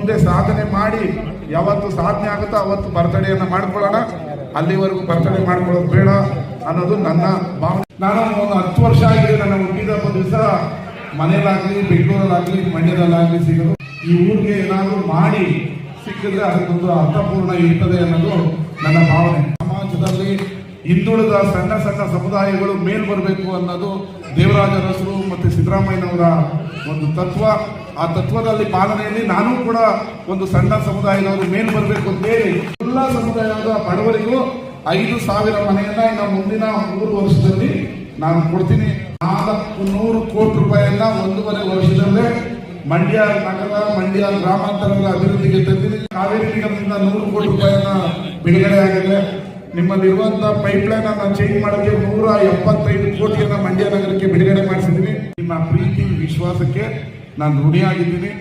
ಮುಂದೆ ಸಾಧನೆ ಮಾಡಿ ಯಾವತ್ತು ಸಾಧನೆ ಆಗುತ್ತೋ ಅವತ್ತು ಬರ್ತಡೆಯನ್ನು ಮಾಡ್ಕೊಳ್ಳೋಣ. ಅಲ್ಲಿವರೆಗೂ ಬರ್ತಡೆ ಮಾಡ್ಕೊಳ್ಳೋದು ಬೇಡ ಅನ್ನೋದು ನನ್ನ ಭಾವನೆ. ನಾನು ಒಂದು 10 ವರ್ಷ ಆಗಿದೆ ನನ್ನ ಹುಟ್ಟಿದ ದಿವಸ ಮನೆಯಲ್ಲಾಗಲಿ, ಬೆಂಗಳೂರಲ್ಲಾಗಲಿ, ಮಂಡ್ಯದಲ್ಲಾಗಲಿ ಸಿಗೋದು. ಈ ಊರಿಗೆ ಏನಾದರೂ ಮಾಡಿ ಸಿಕ್ಕಿದ್ರೆ ಅದಕ್ಕೊಂದು ಅರ್ಥಪೂರ್ಣ ಇರ್ತದೆ ಅನ್ನೋದು ನನ್ನ ಭಾವನೆ. ಸಮಾಜದಲ್ಲಿ ಹಿಂದುಳಿದ ಸಣ್ಣ ಸಣ್ಣ ಸಮುದಾಯಗಳು ಮೇಲ್ ಬರಬೇಕು ಅನ್ನೋದು ದೇವರಾಜ ಅರಸರು ಮತ್ತು ಸಿದ್ದರಾಮಯ್ಯನವರ ಒಂದು ತತ್ವ. ಆ ತತ್ವದಲ್ಲಿ ಪಾಲನೆಯಲ್ಲಿ ನಾನು ಕೂಡ ಒಂದು ಸಣ್ಣ ಸಮುದಾಯದವರು ಮೇಲ್ ಬರಬೇಕು ಅಂತ ಹೇಳಿ ಎಲ್ಲ ಸಮುದಾಯದ ಬಡವರಿಗೂ 5,000 ಮನೆಯನ್ನ ಇನ್ನು ಮುಂದಿನ 3 ವರ್ಷದಲ್ಲಿ ನಾನು ಕೊಡ್ತೀನಿ. 400 ಕೋಟಿ ರೂಪಾಯಿಯನ್ನ 1.5 ವರ್ಷದಲ್ಲೇ ಮಂಡ್ಯ ನಗರ, ಮಂಡ್ಯ ಗ್ರಾಮಾಂತರದ ಅಭಿವೃದ್ಧಿಗೆ ತಂದಿದೆ. ಕಾವೇರಿ ನಿಗಮದಿಂದ 100 ಕೋಟಿ ರೂಪಾಯಿಯನ್ನ ಬಿಡುಗಡೆ ಆಗಿದೆ. ನಿಮ್ಮಲ್ಲಿರುವಂತಹ ಪೈಪ್ಲೈನ್ ಅನ್ನ ಚೇಂಜ್ ಮಾಡೋಕ್ಕೆ 175 ಕೋಟಿಯನ್ನ ಮಂಡ್ಯ ನಗರಕ್ಕೆ ಬಿಡುಗಡೆ ಮಾಡಿಸಿದ್ದೀನಿ. ನಿಮ್ಮ ಪ್ರೀತಿ ವಿಶ್ವಾಸಕ್ಕೆ ನಾನು ಋಣಿಯಾಗಿದ್ದೀನಿ.